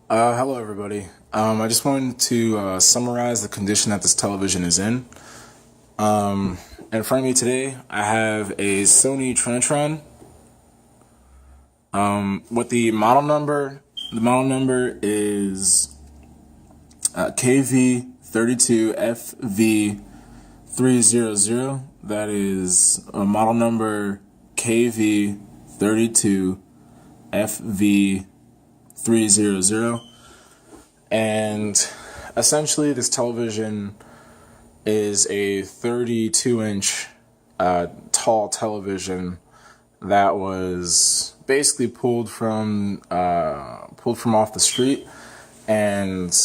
Hello, everybody. I just wanted to summarize the condition that this television is in. In front of me today, I have a Sony Trinitron. With the model number is KV32FV300. That is a model number KV32FV300. And essentially, this television is a 32-inch tall television that was basically pulled from off the street, and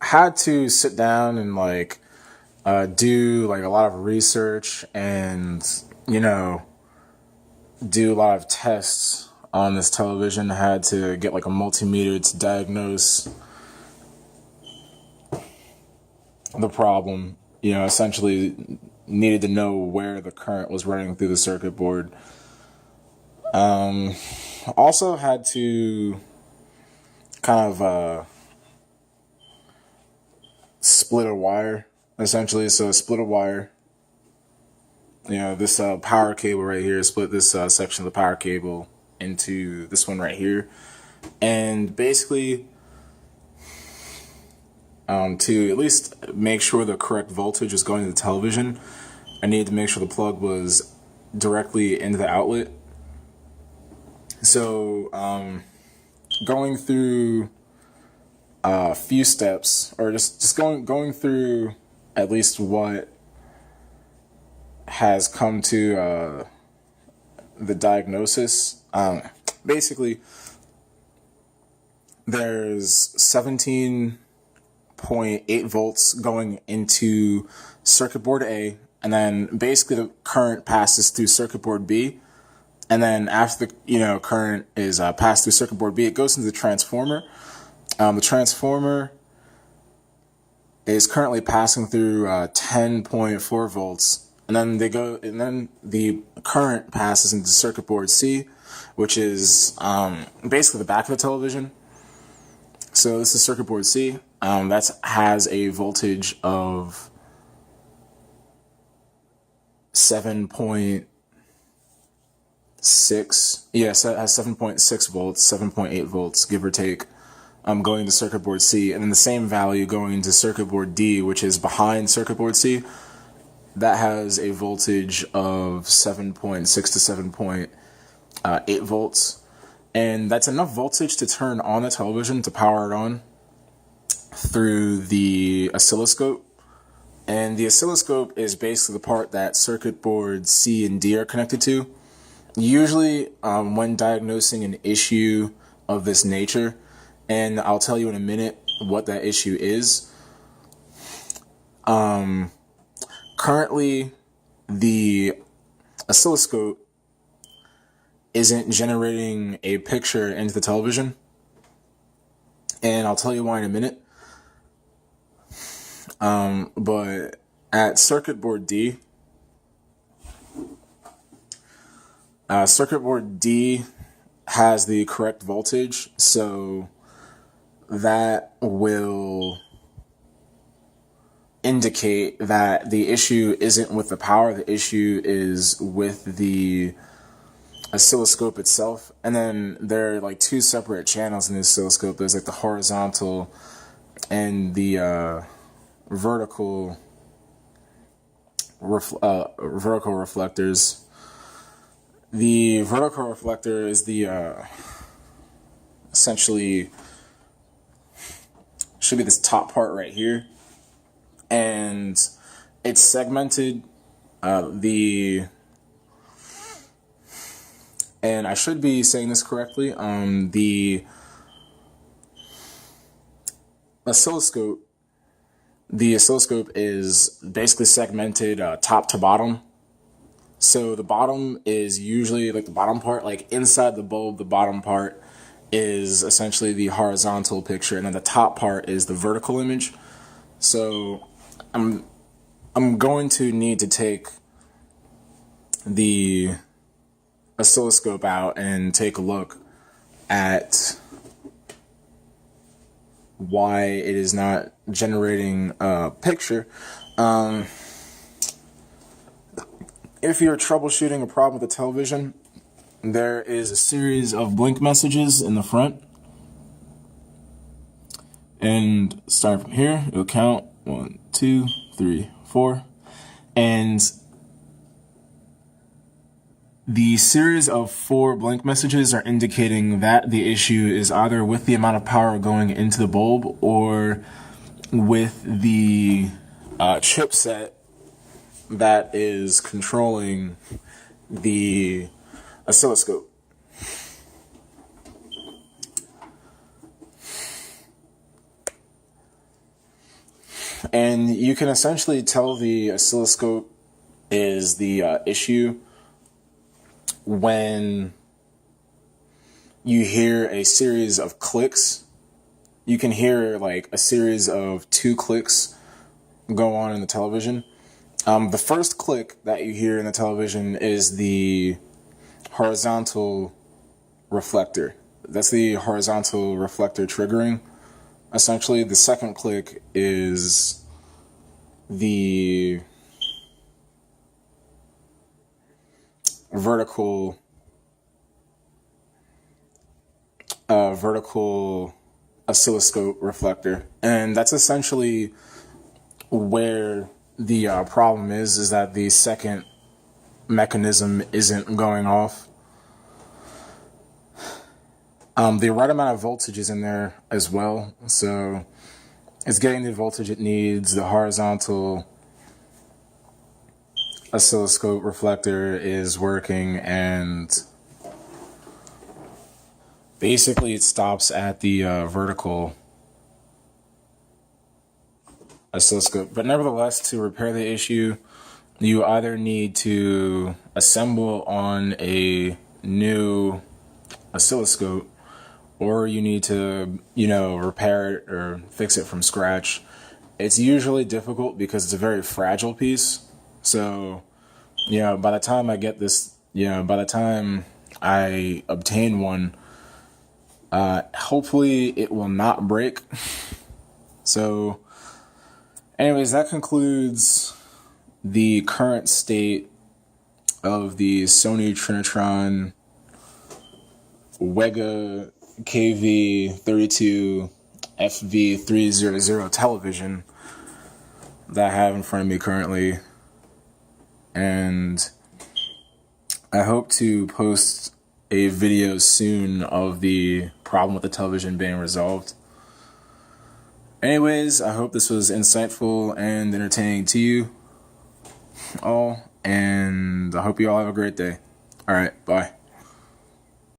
had to sit down and do a lot of research and do a lot of tests on this television. I had to get a multimeter to diagnose the problem. Essentially needed to know where the current was running through the circuit board. Also had to kind of split a wire, essentially. So split a wire. This power cable right here, split this section of the power cable into this one right here. And basically, to at least make sure the correct voltage was going to the television, I needed to make sure the plug was directly into the outlet. So, going through a few steps, or just going through at least what has come to the diagnosis. Basically, there's 17.8 volts going into circuit board A, and then basically the current passes through circuit board B, and then after the current is passed through circuit board B, it goes into the transformer. The transformer is currently passing through 10.4 volts, and then the current passes into circuit board C, which is basically the back of the television. So this is circuit board C. That has a voltage of 7.6. Yes, it has 7.6 volts, 7.8 volts, give or take, going to circuit board C. And then the same value going to circuit board D, which is behind circuit board C. That has a voltage of 7.6 to 7.8 volts. And that's enough voltage to turn on the television, to power it on through the oscilloscope. And the oscilloscope is basically the part that circuit board C and D are connected to. Usually, when diagnosing an issue of this nature, and I'll tell you in a minute what that issue is. Currently, the oscilloscope isn't generating a picture into the television, and I'll tell you why in a minute. But at circuit board D, circuit board D has the correct voltage, so that will indicate that the issue isn't with the power, the issue is with the oscilloscope itself. And then there are two separate channels in the oscilloscope. There's the horizontal and the vertical reflectors. The vertical reflector is the essentially should be this top part right here, and it's segmented. And I should be saying this correctly. The oscilloscope is basically segmented top to bottom. So the bottom is usually the bottom part, inside the bulb, the bottom part is essentially the horizontal picture, and then the top part is the vertical image. So I'm going to need to take the oscilloscope out and take a look at why it is not generating a picture. If you're troubleshooting a problem with the television, there is a series of blink messages in the front. And starting from here, you'll count 1, 2, 3, 4. And the series of 4 blink messages are indicating that the issue is either with the amount of power going into the bulb or with the chipset that is controlling the oscilloscope. And you can essentially tell the oscilloscope is the issue when you hear a series of clicks. You can hear like a series of 2 clicks go on in the television. The first click that you hear in the television is the horizontal reflector. That's the horizontal reflector triggering. Essentially, the second click is the vertical oscilloscope reflector, and that's essentially where the problem is that the second mechanism isn't going off. The right amount of voltage is in there as well, so it's getting the voltage it needs. The horizontal oscilloscope reflector is working, and basically it stops at the vertical oscilloscope. But nevertheless, to repair the issue, you either need to assemble on a new oscilloscope, or you need to, repair it or fix it from scratch. It's usually difficult because it's a very fragile piece. So, by the time I get this, by the time I obtain one, hopefully it will not break. So, anyways, that concludes the current state of the Sony Trinitron WEGA KV32 FV300 television that I have in front of me currently. And I hope to post a video soon of the problem with the television being resolved. Anyways, I hope this was insightful and entertaining to you all, and I hope you all have a great day. All right, bye.